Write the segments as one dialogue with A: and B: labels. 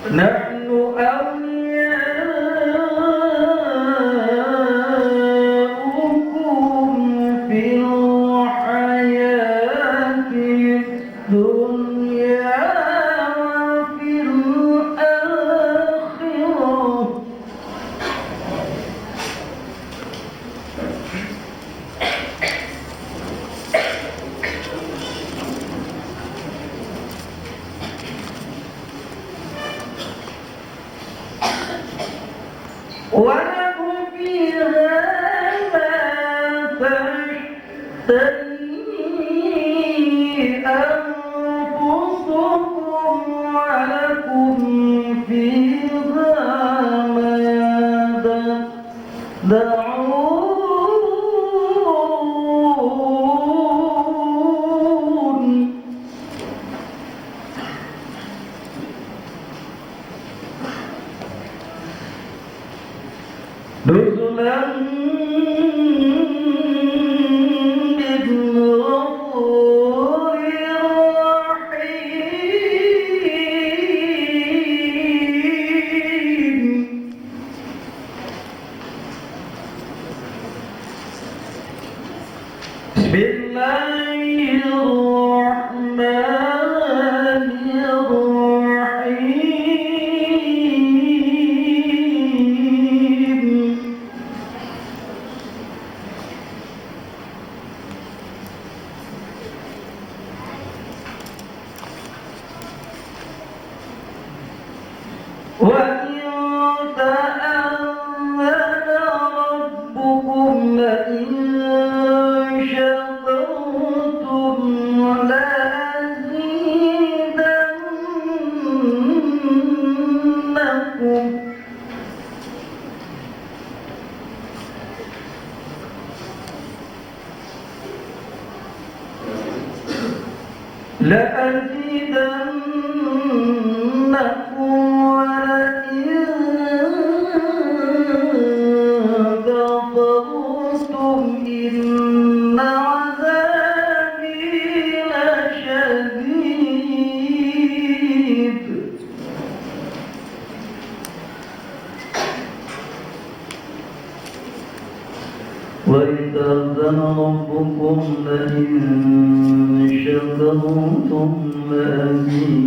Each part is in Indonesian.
A: نحن أولياؤكم في الحياة الدنيا وفي الآخرة ولكم فيها ما تشتهي أنفسكم ولكم فيها ما تدعون نزلا من غفور رحيم بسم الله الرحمن الرحيم وإن تأذن ربكم لئن شكرتم لأزيدنكم ولئن كفرتم إن عذابي لشديد وإذ تأذن ربكم لئن شكرتم لأزيدنكم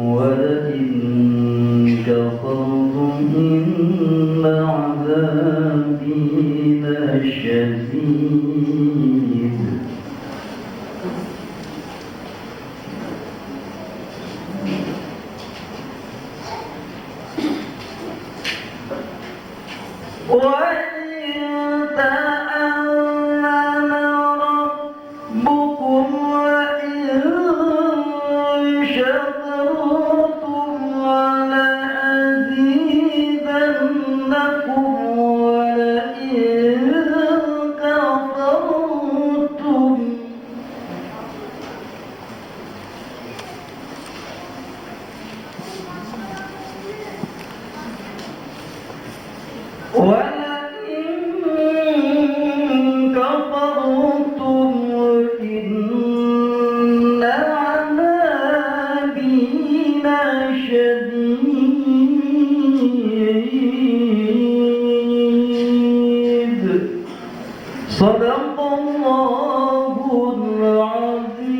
A: ولئن كفرتم إن عذابي لشديد وإن تأذن ربكم لئن شكرتم لأزيدنكم ولئن كفرتم إن عذابي لشديد صدق الله العظيم.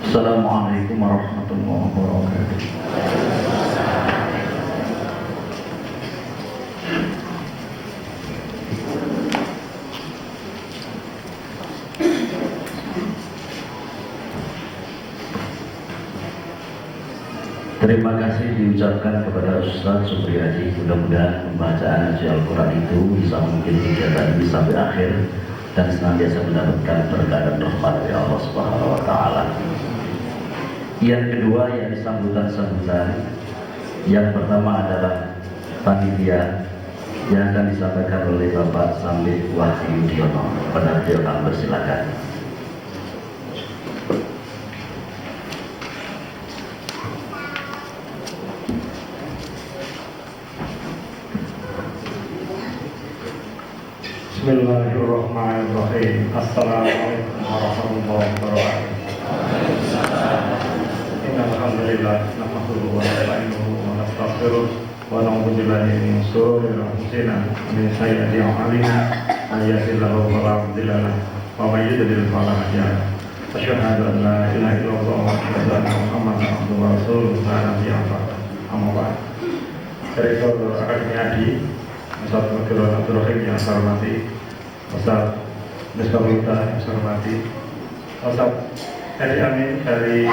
A: السلام عليكم ورحمة الله وبركاته.
B: Terima kasih diucapkan kepada Ustaz Supriyadi. Mudah-mudahan pembacaan Haji Al-Quran itu bisa mungkin tadi sampai akhir dan senantiasa mendapatkan berkah dan rahmat dari Allah Subhanahu wa Ta'ala. Yang kedua yang sambutan. Yang pertama adalah panitia yang akan disampaikan oleh Bapak Sambil Wahyu Diono. Pada beliau kami persilakan.
C: Bismillahirrahmanirrahim. Assalamualaikum warahmatullahi wabarakatuh. Innalhamdulillah nahmaduhu wa nasta'inuhu wa nastaghfiruh wa na'udzu billahi min shururi anfusina wa min sayyiati a'malina may yahdihillahu fala mudilla lahu wa may yudlil fala hadiya lahu. Asyhadu an la ilaha illallah wa asyhadu anna Muhammadan abduhu wa rasuluh la nabiyya ba'dahu. Amma ba'd. Direktur Akademi Adi Ustaz Abdul Rahim yang saya hormati, Ustaz Misbahullah yang saya hormati, Ustaz Edi Amin dari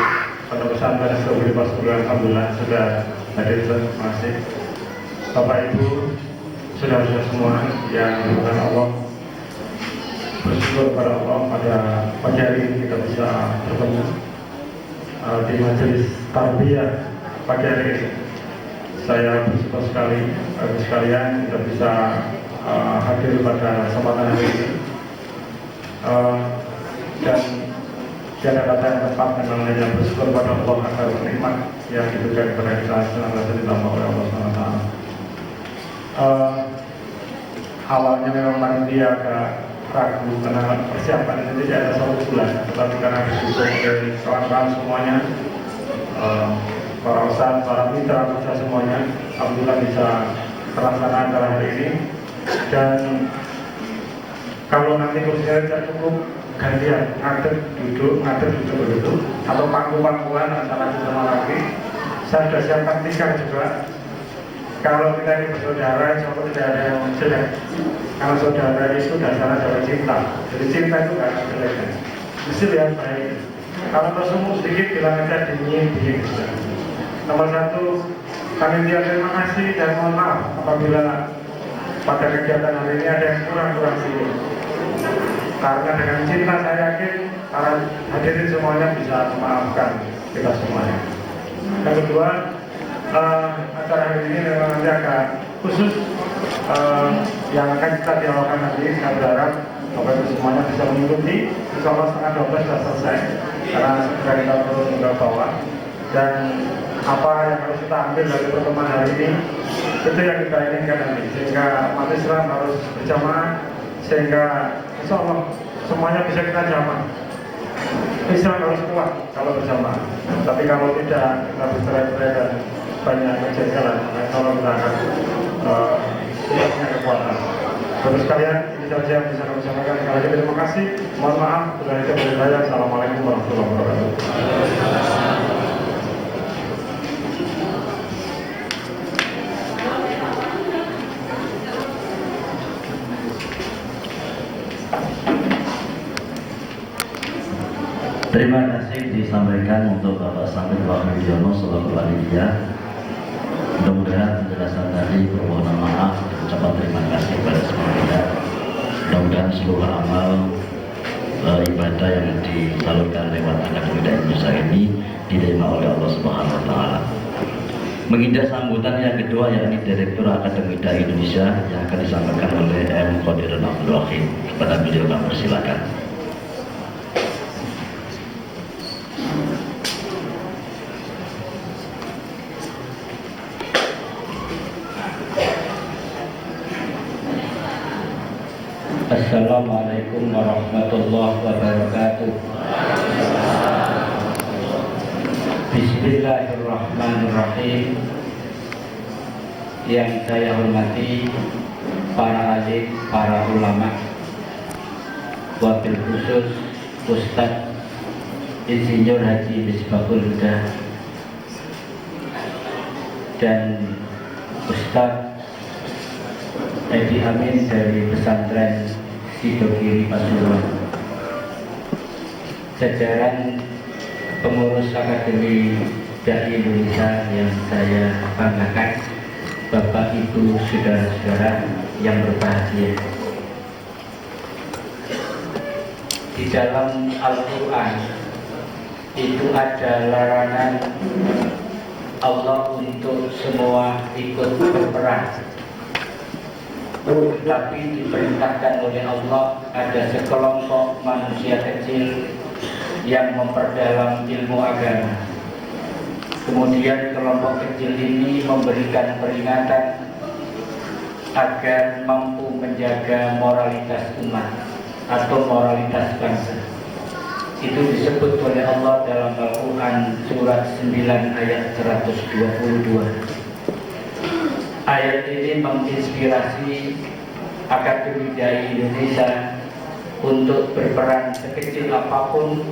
C: Pondok Pesantren Sobri Pasuruan, alhamdulillah sudah hadir. Terima kasih Bapak Ibu, saudara-saudara semua yang dimuliakan Allah. Bersyukur pada Allah pada pagi hari ini kita bisa bertemu di majelis tarbiyah pagi hari ini. Saya bersyukur sekali sekalian kita bisa hadir pada kesempatan hari ini, dan tiada kata yang tepat dengan hanya bersyukur pada Allah agar nikmat yang diberikan kepada kita senantiasa ditambah oleh Allah SWT. Awalnya memang panitia agak ragu karena persiapan itu tidak ada 1 bulan, tetapi karena didukung oleh kawan-kawan semuanya, para ustaz, para mitra kita semuanya, alhamdulillah bisa terlaksana acara hari ini. Dan kalau nanti kursinya tidak cukup, gantian ngadep duduk duduk, atau pangku-pangkuan antara kita sama lagi. Saya sudah siapkan tikar juga. Kalau kita ini bersaudara, insya Allah tidak ada yang jelek. Kalau saudara itu dasarnya adalah cinta. Jadi cinta itu tidak ada jeleknya. Mesti lihat baik. Kalau tersumuk sedikit, bilang aja dingin. Nomor 1, kami terima kasih dan mohon maaf apabila pada kegiatan hari ini ada yang kurang sedikit. Karena dengan cinta saya yakin para hadirin semuanya bisa memaafkan kita semuanya. Yang kedua, acara hari ini memang nanti agak khusus, yang akan kita dialogkan nanti. Saya berharap Bapak Ibu semuanya bisa mengikuti. Insya Allah setengah 12 sudah selesai karena segera kita turun ke bawah. Dan apa yang harus kita ambil dari pertemuan hari ini, itu yang kita inginkan nanti, sehingga umat Islam harus berjamaah, sehingga insya Allah semuanya bisa kita jamaah. Islam harus kuat kalau berjamaah, tapi kalau tidak, kita bercerai-berai dan banyak kejadian, insya Allah kita akan tidak punya kekuatan. Terus sekalian, ini saja yang bisa kami sampaikan. Sekali lagi terima kasih, mohon maaf bila itu dari saya. Assalamualaikum warahmatullahi wabarakatuh.
B: Terima kasih disampaikan untuk Bapak Samit Pak Mudiono selaku panitia. Mudah-mudahan penjelasan tadi permohonan maaf dan ucapan terima kasih kepada semua pihak. Mudah-mudahan seluruh amal ibadah yang disalurkan lewat Akademi Dakwah Indonesia ini diterima oleh Allah Subhanahu Wa Taala. Menginjak sambutan yang kedua yakni Direktur Akademi Dakwah Indonesia yang akan disampaikan oleh M. Qadirun Abdul Rahim. Kepada beliau kami persilakan.
D: Assalamualaikum warahmatullahi wabarakatuh. Bismillahirrahmanirrahim. Yang saya hormati para alim, para ulama, wabil khusus Ustadz Insinyur Haji Misbahul Huda dan Ustadz Edi Amin dari pesantren Sidogiri Pasuruan, jajaran pengurus Akademi Dakwah Indonesia yang saya banggakan, Bapak Ibu saudara-saudara yang berbahagia. Di dalam Al-Quran itu ada larangan Allah untuk semua ikut berperang, tapi diperintahkan oleh Allah ada sekelompok manusia kecil yang memperdalam ilmu agama. Kemudian kelompok kecil ini memberikan peringatan agar mampu menjaga moralitas umat atau moralitas bangsa. Itu disebut oleh Allah dalam Al-Quran surat 9 ayat 122. Ayat ini menginspirasi Akademi Dai Indonesia untuk berperan sekecil apapun,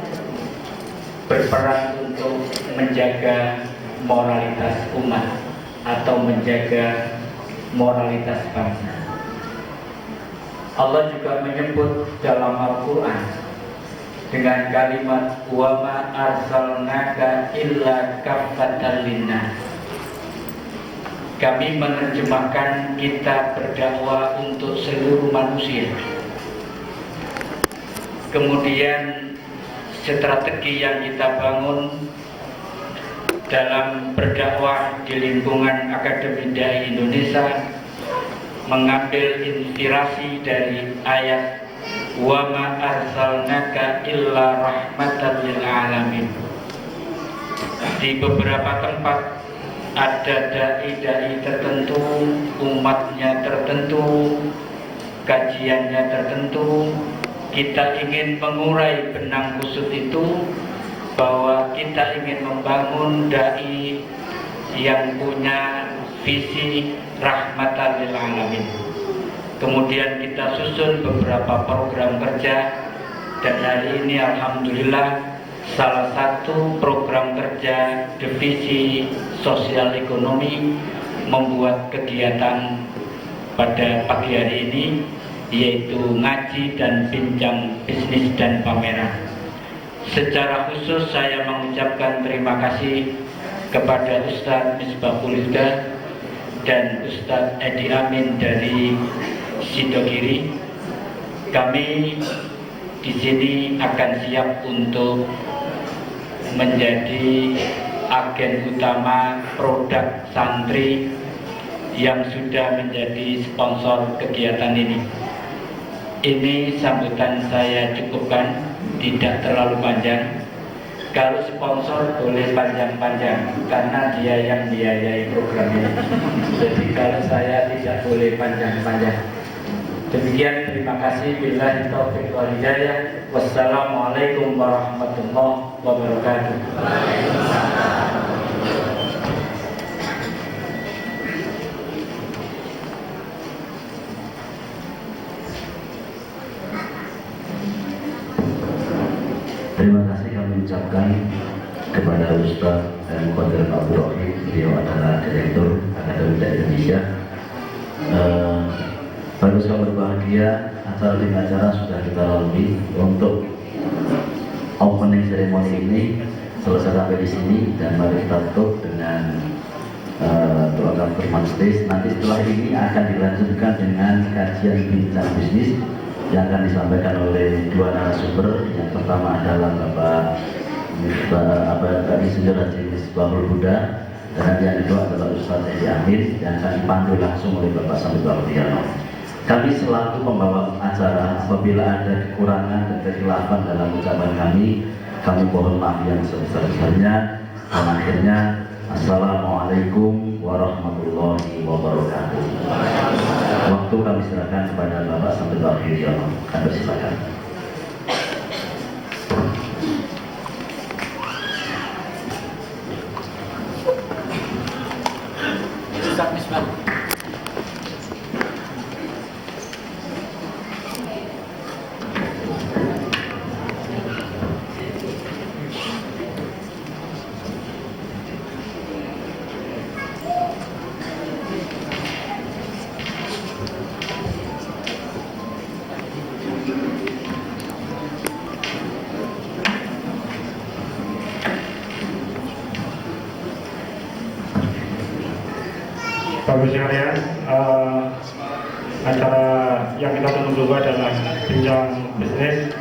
D: berperan untuk menjaga moralitas umat atau menjaga moralitas bangsa. Allah juga menyebut dalam Al-Quran dengan kalimat wa ma arsalnaka illa kaffatan linnas. Kami menerjemahkan kita berdakwah untuk seluruh manusia. Kemudian strategi yang kita bangun dalam berdakwah di lingkungan Akademi Dai Indonesia mengambil inspirasi dari ayat wa ma arsalnaka illa rahmatan lil alamin. Di beberapa tempat ada dai-dai tertentu, umatnya tertentu, kajiannya tertentu. Kita ingin mengurai benang kusut itu, bahwa kita ingin membangun dai yang punya visi rahmatan lil alamin. Kemudian kita susun beberapa program kerja, dan hari ini alhamdulillah salah satu program kerja divisi sosial ekonomi membuat kegiatan pada pagi hari ini, yaitu ngaji dan bincang bisnis dan pameran. Secara khusus saya mengucapkan terima kasih kepada Ustadz Misbahul Huda dan Ustadz Edi Amin dari Sidogiri. Kami di sini akan siap untuk menjadi agen utama produk santri yang sudah menjadi sponsor kegiatan ini. Ini sambutan saya cukupkan, tidak terlalu panjang. Kalau sponsor boleh panjang-panjang karena dia yang biayai program ini. Jadi kalau saya tidak boleh panjang-panjang. Demikian, terima kasih. Billahi taufiq wal hidayah. Wassalamualaikum warahmatullahi wabarakatuh.
B: Terima kasih kami ucapkan kepada Ustaz dan Qadir Abdul Rahim. Beliau adalah Direktur Akademi Dai Indonesia. Bagus kabar berbahagia, acara demi acara sudah kita lalui. Untuk opening ceremony ini selesai sampai di sini, dan mari kita tutup dengan program bermajelis. Nanti setelah ini akan dilanjutkan dengan kajian bincang bisnis yang akan disampaikan oleh dua narasumber. Yang pertama adalah Bapak Insinyur Haji Misbahul Huda, dan yang kedua adalah Ustadz Edi Amin, yang akan dipandu langsung oleh Bapak Samit Baktiano. Kami selalu membawa acara, apabila ada kekurangan dan kekhilafan dalam ucapan kami mohon maaf yang sebesar-besarnya. Dan akhirnya, Assalamualaikum warahmatullahi wabarakatuh. Waktu kami serahkan kepada Bapak Samit Baktiano. Kami silakan.
C: Bagus sekalian, acara yang kita tunggu adalah bincang bisnis,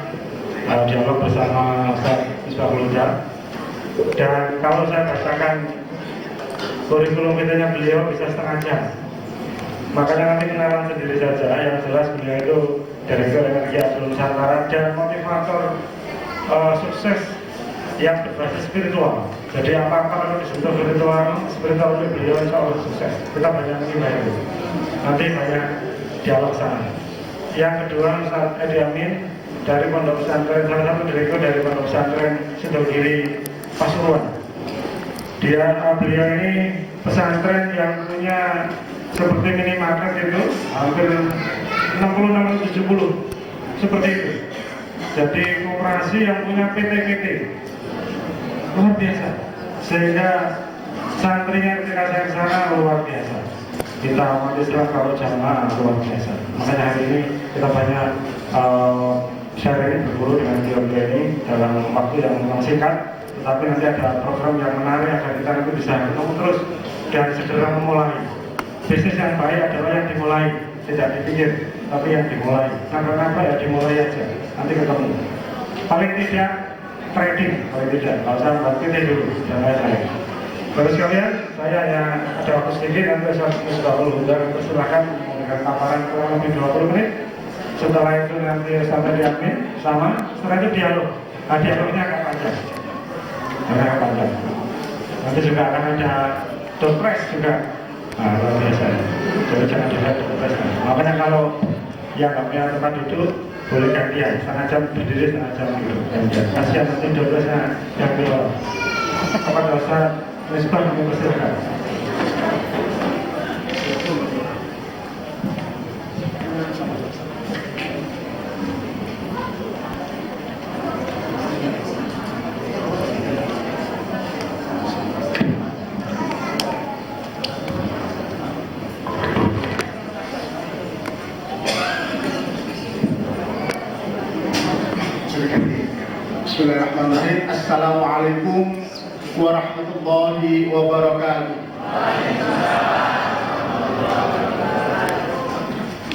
C: dialog bersama Ustaz Misbahul Huda. Dan kalau saya bacakan kurikulum kitanya beliau bisa setengah jam, makanya nanti kenalan sendiri saja. Yang jelas beliau itu Direktur Energi Abdul Nusantara dan motivator sukses yang berbasis spiritual. Jadi apa-apa kalau disebut spiritual beliau insya Allah sukses. Kita banyak menilai itu. Nanti banyak dialog sana. Yang kedua Ustaz Edi Amin dari Pondok Pesantren, salah satu direktur dari Pondok Pesantren Sidogiri Pasuruan. Beliau ini pesantren yang punya seperti minimarket itu hampir 60-70 seperti itu. Jadi koperasi yang punya PT luar biasa, sehingga santrinya ketika saya ke sana luar biasa. Kita umat Islam kalau jamaah luar biasa. Makanya hari ini kita banyak sharing berguru dengan beliau ini dalam waktu yang singkat. Tetapi nanti ada program yang menarik agar kita nanti bisa ketemu terus dan segera memulai. Bisnis yang baik adalah yang dimulai, tidak dipikir, tapi yang dimulai. Nambah-nambah ya dimulai aja, nanti ketemu. Paling tidak trading, paling tidak. Kalau saya buat trading dulu, dan lain-lain. Terus sekalian, saya hanya ada waktu sedikit, nanti saya sudah undang, silakan memberikan paparan kurang lebih 20 menit. Setelah itu nanti sampai di admin, sama. Setelah itu dialog. Nah, dialognya agak panjang. Nanti juga akan ada dopres juga. Nah, luar biasa. Jadi jangan dilihat dopres. Makanya kalau yang nggak punya tempat duduk, boleh gantian. Setengah jam berdiri, setengah jam duduk. Kasihan nanti dopresnya yang keluar. Kepada Ustaz Misbah kami persilakan.
E: Bismillahirrahmanirrahim. Assalamualaikum warahmatullahi wabarakatuh.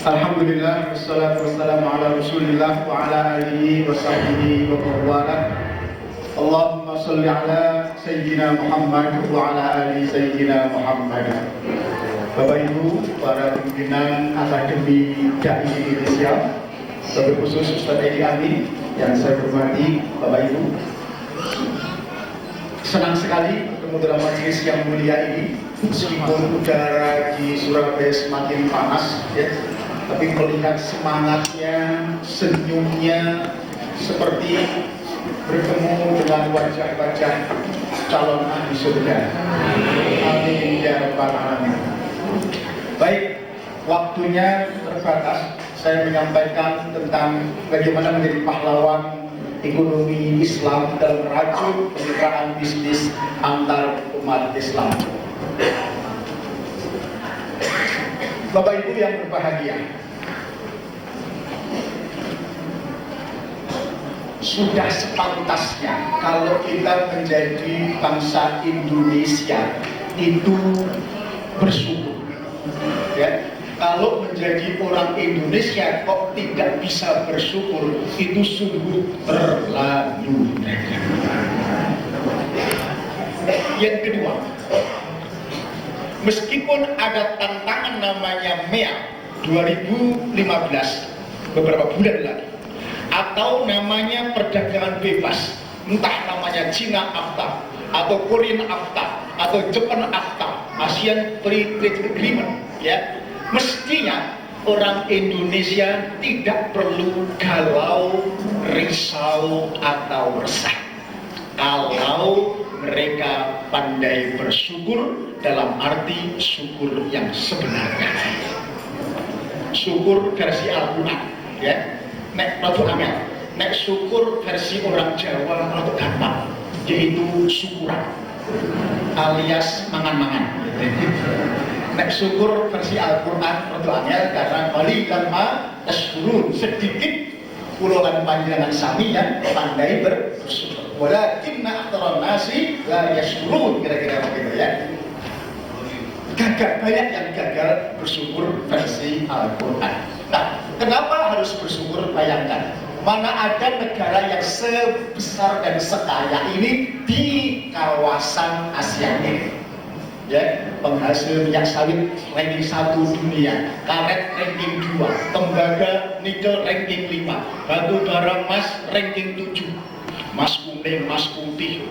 E: Alhamdulillah, wassalatu wassalamu ala rasulillah wa ala alihi wa sahbihi wa mawala. Allahumma salli ala Sayyidina Muhammad wa ala ali Sayyidina Muhammad. Bapak Ibu, para pimpinan Akademi Dai Indonesia, terlebih khusus Ustaz Edi Amin yang saya hormati, Bapak Ibu, senang sekali bertemu dalam majelis yang mulia ini. Meskipun udara di Surabaya semakin panas, ya, tapi melihat semangatnya, senyumnya, seperti bertemu dengan wajah-wajah calon ahli surga. Amin ya rabbal alamin. Baik, waktunya terbatas. Saya menyampaikan tentang bagaimana menjadi pahlawan ekonomi Islam dalam racun kemitraan bisnis antar umat Islam. Bapak Ibu yang berbahagia, sudah sepantasnya kalau kita menjadi bangsa Indonesia itu bersyukur, ya. Kalau menjadi orang Indonesia kok tidak bisa bersyukur, itu sungguh terlalu nekat. Yang kedua, meskipun ada tantangan namanya MEA 2015 beberapa bulan lagi, atau namanya perdagangan bebas, entah namanya China AFTA atau Korean AFTA atau Japan AFTA, ASEAN Free Trade Agreement, ya, mestinya orang Indonesia tidak perlu galau, risau atau resah kalau mereka pandai bersyukur dalam arti syukur yang sebenarnya. Syukur versi Al-Quran, ya. Nek Ratu Amel, nek syukur versi orang Jawa atau gampang, yaitu syukuran alias mangan-mangan. Nek syukur versi Al-Quran Ratu Amel karena bali dan ma tashkurun, sedikit pulolan panjangan sami yang pandai bersyukur. Walakinna aktaran nasi la yashkurun, kira-kira begitu, ya. Gagal, banyak yang gagal bersyukur versi Al-Quran. Nah, kenapa harus bersyukur? Bayangkan, mana ada negara yang sebesar dan sekaya ini di kawasan Asia ini, ya, penghasil minyak sawit ranking 1 dunia, karet ranking 2, tembaga nikel ranking 5, batu bara emas ranking 7, emas kuning, emas putih,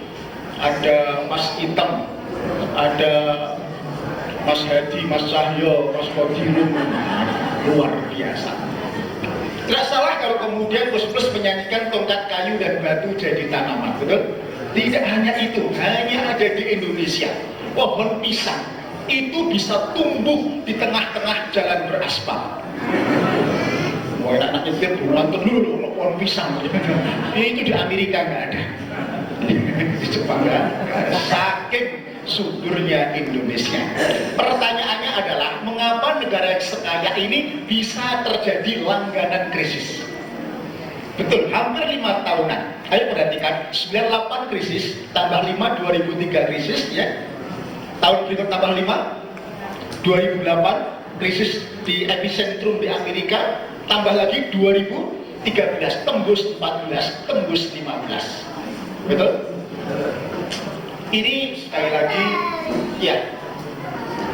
E: ada emas hitam, ada Mas Hadi, Mas Cahyo, Mas Kodilum, luar biasa. Tidak salah kalau kemudian Gus Plus menyanyikan tongkat kayu dan batu jadi tanaman, betul? Tidak hanya itu, hanya ada di Indonesia. Pohon pisang itu bisa tumbuh di tengah-tengah jalan beraspal. Wah, enak nyetir bulan dulu pohon pisang. Itu di Amerika nggak ada. Di Jepang nggak ada. Saking suburnya Indonesia. Pertanyaannya adalah mengapa negara yang sekaya ini bisa terjadi langganan krisis? Betul, hampir 5 tahunan. Ayo perhatikan, 98 krisis tambah 5 2003 krisis ya. Tahun berikut tambah 5 2008 krisis di epicentrum di Amerika, tambah lagi 2013 tembus 14 tembus 15. Betul? Ini sekali lagi ya,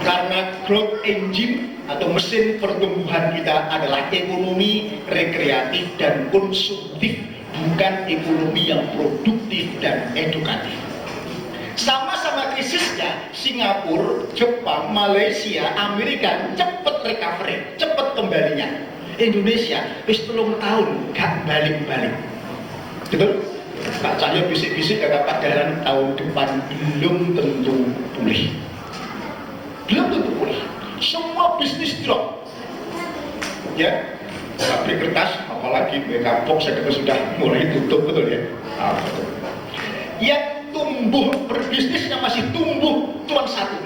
E: karena growth engine atau mesin pertumbuhan kita adalah ekonomi rekreatif dan konsumtif, bukan ekonomi yang produktif dan edukatif. Sama-sama krisisnya, Singapura, Jepang, Malaysia, Amerika cepat recovery, cepat kembalinya. Indonesia wis 3 tahun gak balik-balik. Betul? Pak Cahyo bisik-bisik kata Pak Dahlan tahun depan belum tentu pulih. Belum tentu pulih. Semua bisnis drop. Ya, pabrik kertas, apalagi BK Box sudah mulai tutup, betul ya? Betul. Yang tumbuh berbisnisnya masih tumbuh cuma satu,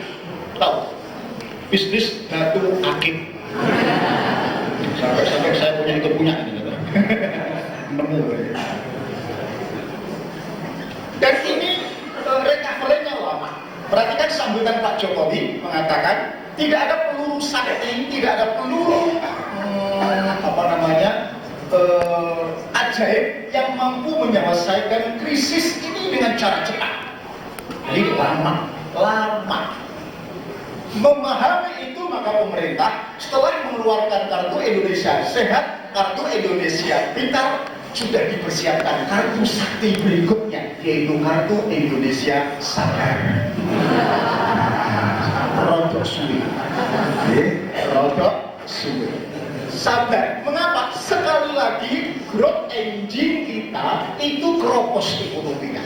E: tahu? Bisnis batu akik. Sampai saya punya itu punya gitu. Nemu. Dan ini recovery-nya lama. Perhatikan sambutan Pak Jokowi mengatakan tidak ada peluru sakti, tidak ada peluru ajaib yang mampu menyelesaikan krisis ini dengan cara cepat. Jadi lama. Memahami itu maka pemerintah setelah mengeluarkan kartu Indonesia Sehat, kartu Indonesia Pintar, sudah dipersiapkan kartu sakti berikutnya, yaitu kartu Indonesia Sabar. Rodok suwi. Sabar. Mengapa? Sekali lagi growth engine kita itu keropos ekonominya.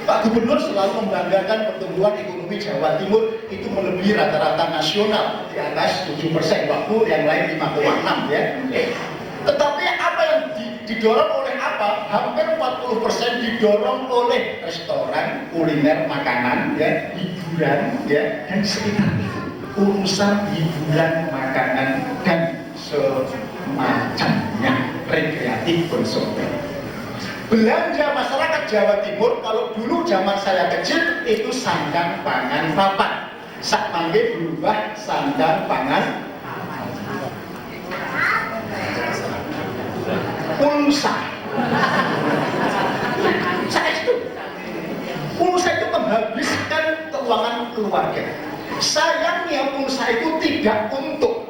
E: Pak Gubernur selalu membanggakan pertumbuhan ekonomi Jawa Timur itu melebihi rata-rata nasional di atas 7%, waktu yang lain 5,6 ya. Tetapi apa yang didorong oleh apa? Hampir 40% didorong oleh restoran, kuliner, makanan, ya, hiburan, ya, dan sekitar itu. Urusan hiburan, makanan, dan semacamnya, rekreatif konsumtif. Belanja masyarakat Jawa Timur kalau dulu zaman saya kecil itu sandang pangan papan. Sak mangke berubah sandang pangan pulsa. Pulsa itu menghabiskan keuangan keluarga. Sayangnya pulsa itu tidak untuk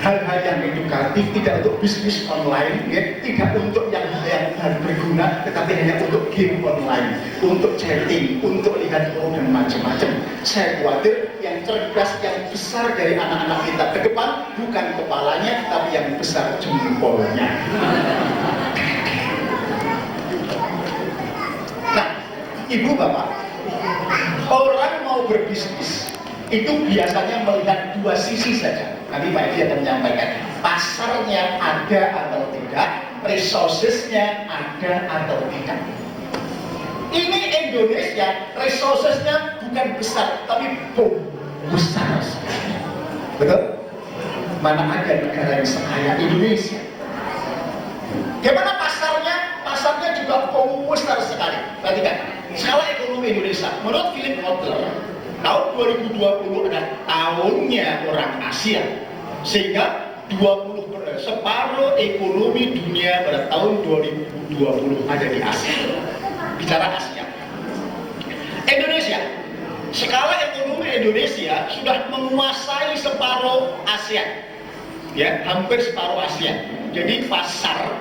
E: hal-hal yang edukatif, tidak untuk bisnis online, ya, tidak untuk yang berguna, tetapi hanya untuk game online, untuk chatting, untuk lihat pro dan macam-macam. Saya khawatir yang cerdas, yang besar dari anak-anak kita ke depan bukan kepalanya, tapi yang besar jempolnya. Nah, ibu bapak, orang mau berbisnis itu biasanya melihat dua sisi saja. Nanti Pak Edi akan menyampaikan pasarnya ada atau tidak, resourcesnya ada atau tidak. Ini Indonesia, resourcesnya bukan besar, tapi besar sekali. Betul? Mana ada negara yang sekaya Indonesia? Bagaimana pasarnya? Pasarnya juga besar sekali. Perhatikan, skala ekonomi Indonesia. Menurut Philip Kotler, tahun 2020 adalah tahunnya orang Asia, sehingga separuh ekonomi dunia pada tahun 2020 ada di Asia. Bicara Asia, Indonesia, skala ekonomi Indonesia sudah menguasai separuh Asia, ya, hampir separuh Asia. Jadi pasar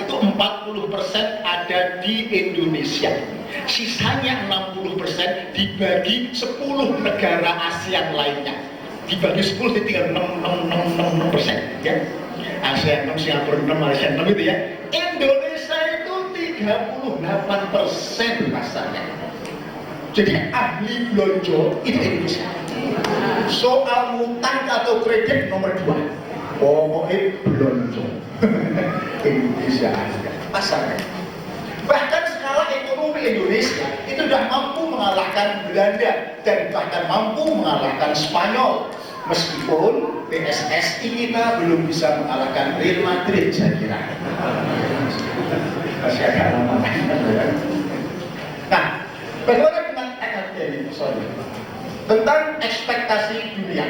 E: itu 40% ada di Indonesia. Sisanya 60% dibagi 10 negara ASEAN lainnya. Dibagi 10 tinggal 6%, ya. ASEAN 6, Singapura 6, Malaysia 6 itu ya. Indonesia itu 38% pasarnya. Jadi ahli belanja itu Indonesia. Soal ngutang atau kredit nomor 2, pokoknya belanja. Indonesia aja pasarnya. Bahkan skala ekonomi Indonesia itu sudah mampu mengalahkan Belanda dan bahkan mampu mengalahkan Spanyol. Meskipun PSSI kita belum bisa mengalahkan Real Madrid, saya kira. Masih agak lama. Nah, bagaimana dengan ini? Tentang ekspektasi dunia.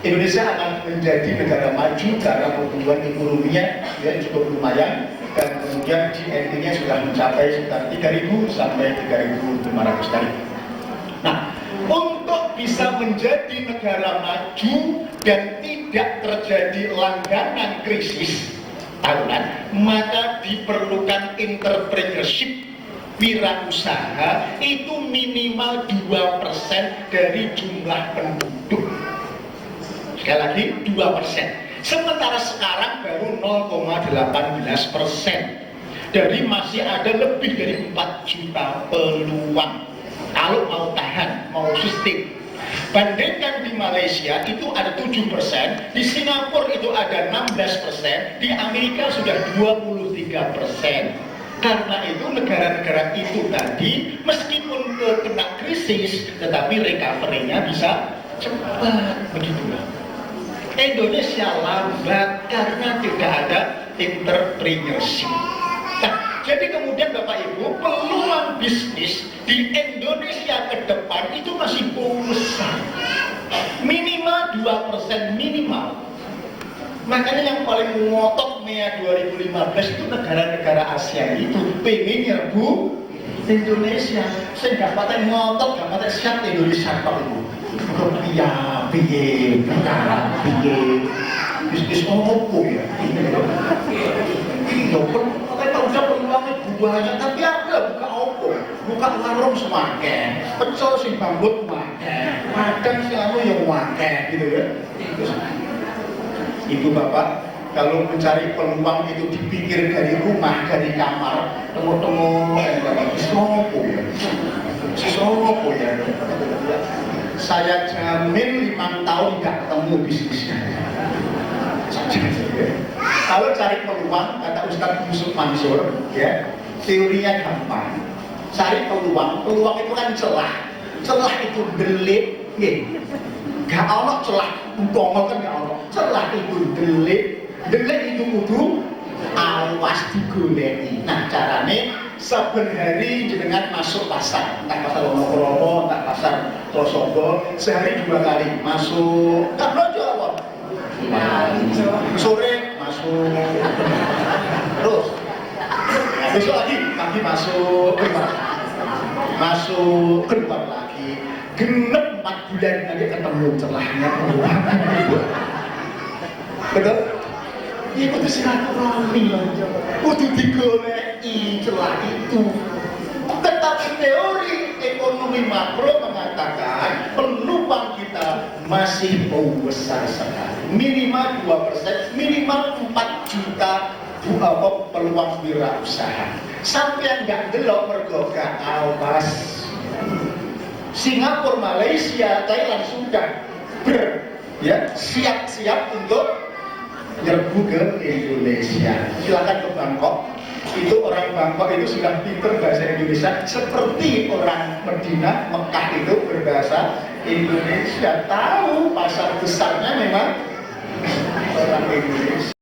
E: Indonesia akan menjadi negara maju karena pertumbuhan ekonominya ya cukup lumayan, dan kemudian GNP-nya sudah mencapai sekitar 3.000 sampai 3.500 kali. Nah, untuk bisa menjadi negara maju dan tidak terjadi langganan krisis tahunan, maka diperlukan entrepreneurship, wirausaha itu minimal 2% dari jumlah penduduk. Sekali lagi 2%. Sementara sekarang baru 0,18%. Dari masih ada lebih dari 4 juta peluang. Kalau mau tahan, mau sustain. Bandingkan di Malaysia itu ada 7%, di Singapura itu ada 16%, di Amerika sudah 23%. Karena itu negara-negara itu tadi meskipun kena krisis, tetapi recovery-nya bisa cepat, begitulah. Indonesia lambat karena tidak ada entrepreneurship. Nah, jadi kemudian Bapak Ibu, peluang bisnis di Indonesia ke depan itu masih besar. Minimal 2% minimal. Makanya yang paling ngotot Mea 2015 itu negara-negara ASEAN itu pengen nyerbu Indonesia. Saya gak patah ngotot, gak patah siap Indonesia Pak Ibu. Iya, piye, bisnis opo ya. Iya, katanya udah peluangnya banyak, tapi aku gak buka opo, buka warung semakin, pecel sing bambut makan, madang sing anu yang makan, gitu ya. Ibu bapak, kalau mencari peluang itu dipikir dari rumah, dari kamar, temu-temu, sisopo ya. Saya jamin 5 tahun nggak ketemu bisnisnya. Kalau cari peluang, kata Ustadz Yusuf Mansur, ya, teorinya gampang. Cari peluang itu kan celah itu delik, gak ono celah, umpama kan gak ono. Celah itu delik itu kudu awas digoleki. Nah, carane saben hari jenengan masuk pasar, entah pasar Wonokromo, entah pasar Trosobo, sehari 2 kali masuk. Kan belanja apa? Sore masuk. Terus besok lagi pagi masuk, keluar lagi. Genep 4 bulan nanti ketemu celahnya. Betul? Ya kudu silaturahmi, kudu digoleki celah itu. Tetapi teori ekonomi makro mengatakan peluang kita masih besar sekali. Minimal 2%, minimal 4 juta peluang wirausaha. Sampai yang nggak delok mergo gak awas. Singapura, Malaysia, Thailand sudah siap-siap untuk nyerbu ke Indonesia. Silakan ke Bangkok. Itu orang Bangkok itu sudah pintar bahasa Indonesia seperti orang Medina, Mekah itu berbahasa Indonesia. Tahu pasar besarnya memang orang Indonesia.